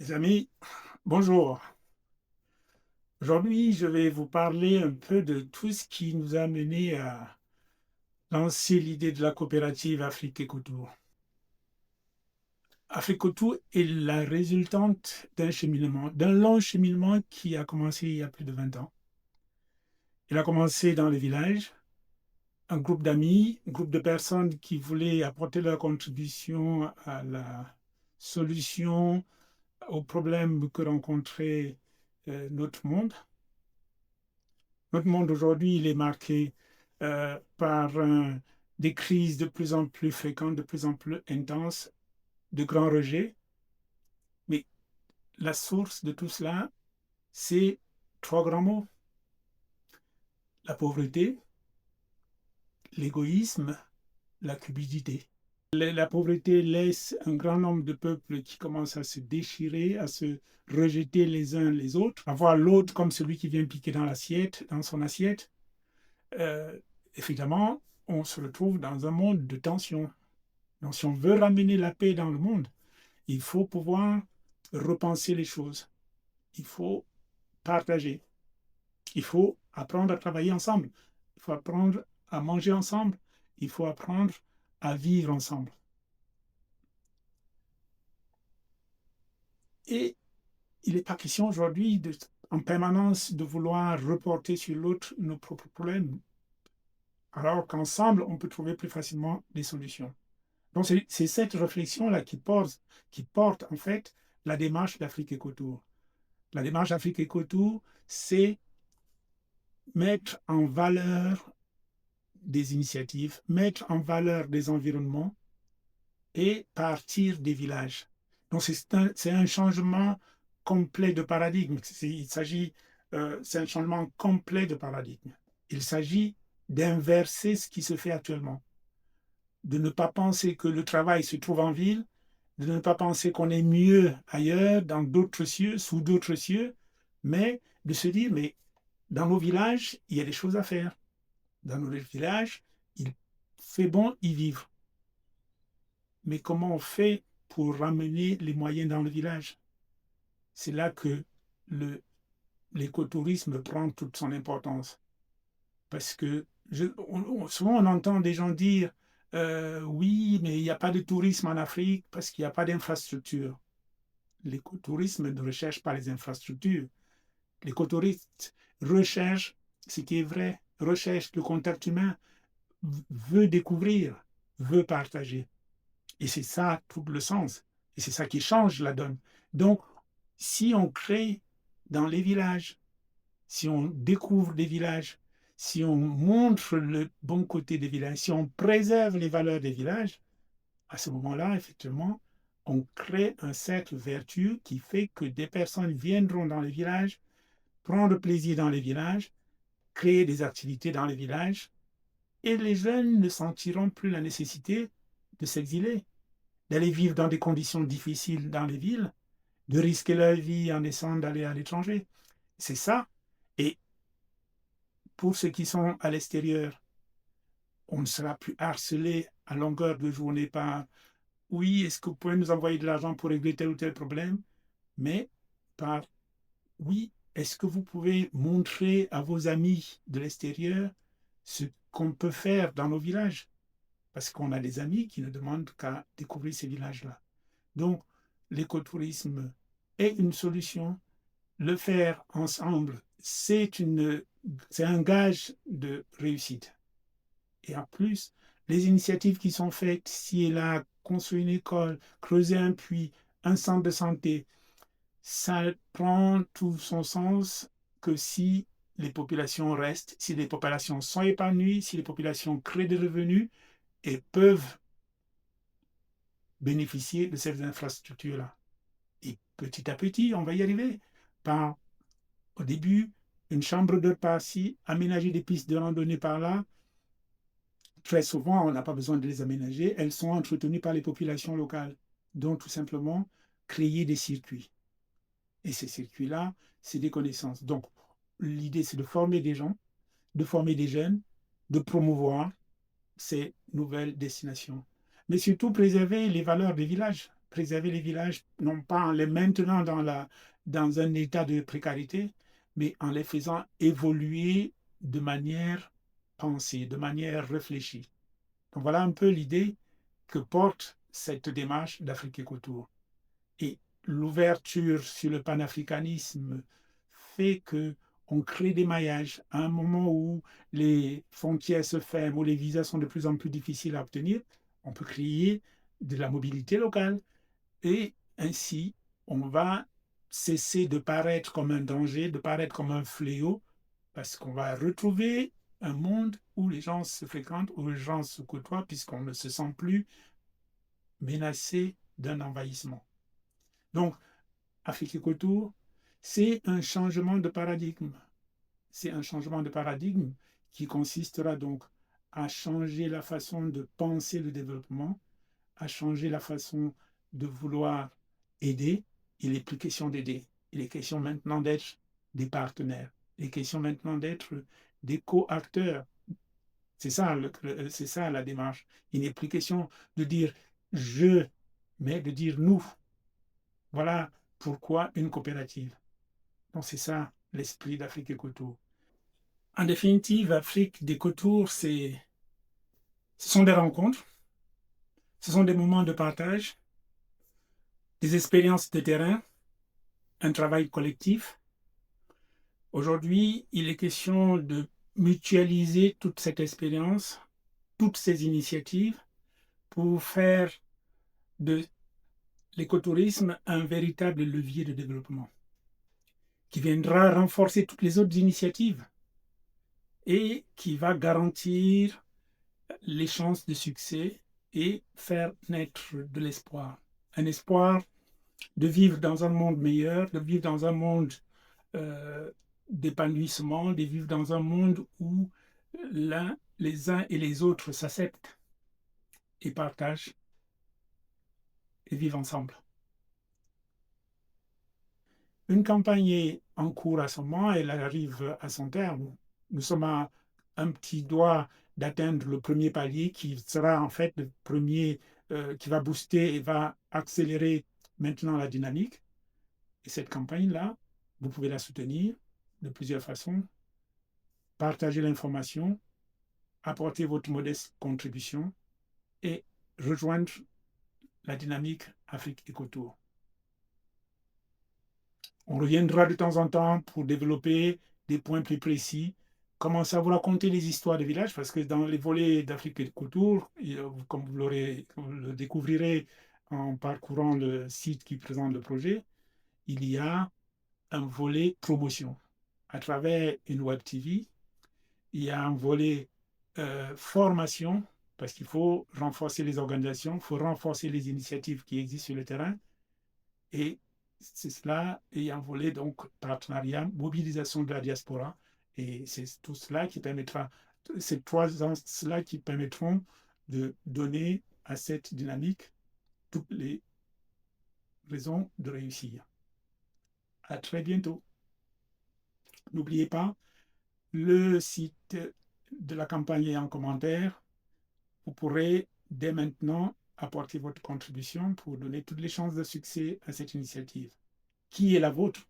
Les amis, bonjour. Aujourd'hui, je vais vous parler un peu de tout ce qui nous a mené à lancer l'idée de la coopérative Afrique Écotour. Afrique Écotour est la résultante d'un cheminement, d'un long cheminement qui a commencé il y a plus de 20 ans. Il a commencé dans le village, un groupe d'amis, un groupe de personnes qui voulaient apporter leur contribution à la solution aux problèmes que rencontrait notre monde. Notre monde aujourd'hui, il est marqué par des crises de plus en plus fréquentes, de plus en plus intenses, de grands rejets. Mais la source de tout cela, c'est trois grands mots: la pauvreté, l'égoïsme, la cupidité. La pauvreté laisse un grand nombre de peuples qui commencent à se déchirer, à se rejeter les uns les autres, à voir l'autre comme celui qui vient piquer dans l'assiette, dans son assiette. Euh, Évidemment, on se retrouve dans un monde de tension. Donc, si on veut ramener la paix dans le monde, il faut pouvoir repenser les choses. Il faut partager. Il faut apprendre à travailler ensemble. Il faut apprendre à manger ensemble. Il faut apprendre à vivre ensemble. Et il n'est pas question aujourd'hui en permanence de vouloir reporter sur l'autre nos propres problèmes, alors qu'ensemble, on peut trouver plus facilement des solutions. Donc, c'est cette réflexion-là qui porte en fait la démarche d'Afrique Écotour. La démarche Afrique Écotour, c'est mettre en valeur des initiatives, mettre en valeur des environnements et partir des villages. Donc, c'est un changement complet de paradigme. C'est un changement complet de paradigme. Il s'agit d'inverser ce qui se fait actuellement, de ne pas penser que le travail se trouve en ville, de ne pas penser qu'on est mieux ailleurs, dans d'autres cieux, sous d'autres cieux, mais de se dire, mais dans nos villages, il y a des choses à faire. Dans nos villages, il fait bon y vivre. Mais comment on fait pour ramener les moyens dans le village? C'est là que le, l'écotourisme prend toute son importance. Parce que souvent on entend des gens dire oui, mais il n'y a pas de tourisme en Afrique parce qu'il n'y a pas d'infrastructure. L'écotourisme ne recherche pas les infrastructures. L'écotourisme recherche ce qui est vrai, recherche le contact humain, veut découvrir, veut partager. Et c'est ça tout le sens. Et c'est ça qui change la donne. Donc, si on crée dans les villages, si on découvre des villages, si on montre le bon côté des villages, si on préserve les valeurs des villages, à ce moment-là, effectivement, on crée un cercle vertueux qui fait que des personnes viendront dans les villages, prendre plaisir dans les villages, créer des activités dans les villages, et les jeunes ne sentiront plus la nécessité de s'exiler, d'aller vivre dans des conditions difficiles dans les villes, de risquer leur vie en essayant d'aller à l'étranger. C'est ça. Et pour ceux qui sont à l'extérieur, on ne sera plus harcelé à longueur de journée par oui, est-ce que vous pouvez nous envoyer de l'argent pour régler tel ou tel problème, mais par oui, est-ce que vous pouvez montrer à vos amis de l'extérieur ce qu'on peut faire dans nos villages? Parce qu'on a des amis qui ne demandent qu'à découvrir ces villages-là. Donc, l'écotourisme est une solution. Le faire ensemble, c'est un gage de réussite. Et en plus, les initiatives qui sont faites, si et là, construire une école, creuser un puits, un centre de santé, ça prend tout son sens que si les populations restent, si les populations sont épanouies, si les populations créent des revenus et peuvent bénéficier de ces infrastructures-là. Et petit à petit, on va y arriver. Par, au début, une chambre de par-ci, aménager des pistes de randonnée par-là. Très souvent, on n'a pas besoin de les aménager. Elles sont entretenues par les populations locales. Donc, tout simplement, créer des circuits. Et ces circuits-là, c'est des connaissances. Donc, l'idée, c'est de former des gens, de former des jeunes, de promouvoir ces nouvelles destinations. Mais surtout, préserver les valeurs des villages. préserver les villages, non pas en les maintenant dans un état de précarité, mais en les faisant évoluer de manière pensée, de manière réfléchie. Donc voilà un peu l'idée que porte cette démarche d'Afrique Écotour. Et l'ouverture sur le panafricanisme fait que on crée des maillages à un moment où les frontières se ferment, où les visas sont de plus en plus difficiles à obtenir. On peut créer de la mobilité locale et ainsi on va cesser de paraître comme un danger, de paraître comme un fléau, parce qu'on va retrouver un monde où les gens se fréquentent, où les gens se côtoient, puisqu'on ne se sent plus menacé d'un envahissement. Donc, Afrique Écotour, c'est un changement de paradigme. C'est un changement de paradigme qui consistera donc à changer la façon de penser le développement, à changer la façon de vouloir aider. Il n'est plus question d'aider. Il est question maintenant d'être des partenaires. Il est question maintenant d'être des co-acteurs. C'est ça, c'est ça la démarche. Il n'est plus question de dire je, mais de dire nous. Voilà pourquoi une coopérative. Donc c'est ça l'esprit d'Afrique Écotour. En définitive, Afrique Écotour, ce sont des rencontres, ce sont des moments de partage, des expériences de terrain, un travail collectif. Aujourd'hui, il est question de mutualiser toute cette expérience, toutes ces initiatives pour faire de l'écotourisme un véritable levier de développement qui viendra renforcer toutes les autres initiatives et qui va garantir les chances de succès et faire naître de l'espoir. Un espoir de vivre dans un monde meilleur, de vivre dans un monde d'épanouissement, de vivre dans un monde où les uns et les autres s'acceptent et partagent et vivent ensemble. Une campagne est en cours à ce moment, elle arrive à son terme. Nous sommes à un petit doigt d'atteindre le premier palier qui sera en fait le premier qui va booster et va accélérer maintenant la dynamique. Et cette campagne-là, vous pouvez la soutenir de plusieurs façons. Partager l'information, apporter votre modeste contribution et rejoindre la dynamique Afrique Écotour. On reviendra de temps en temps pour développer des points plus précis, commencer à vous raconter les histoires de villages, parce que dans les volets d'Afrique Écotour, comme vous le découvrirez en parcourant le site qui présente le projet, il y a un volet promotion. À travers une web TV, il y a un volet formation, parce qu'il faut renforcer les organisations, il faut renforcer les initiatives qui existent sur le terrain. Et c'est cela, et il y a un volet donc partenariat, mobilisation de la diaspora. Et c'est tout cela qui permettra, ces trois ans-là qui permettront de donner à cette dynamique toutes les raisons de réussir. À très bientôt. N'oubliez pas, le site de la campagne est en commentaire. Vous pourrez dès maintenant apporter votre contribution pour donner toutes les chances de succès à cette initiative, qui est la vôtre.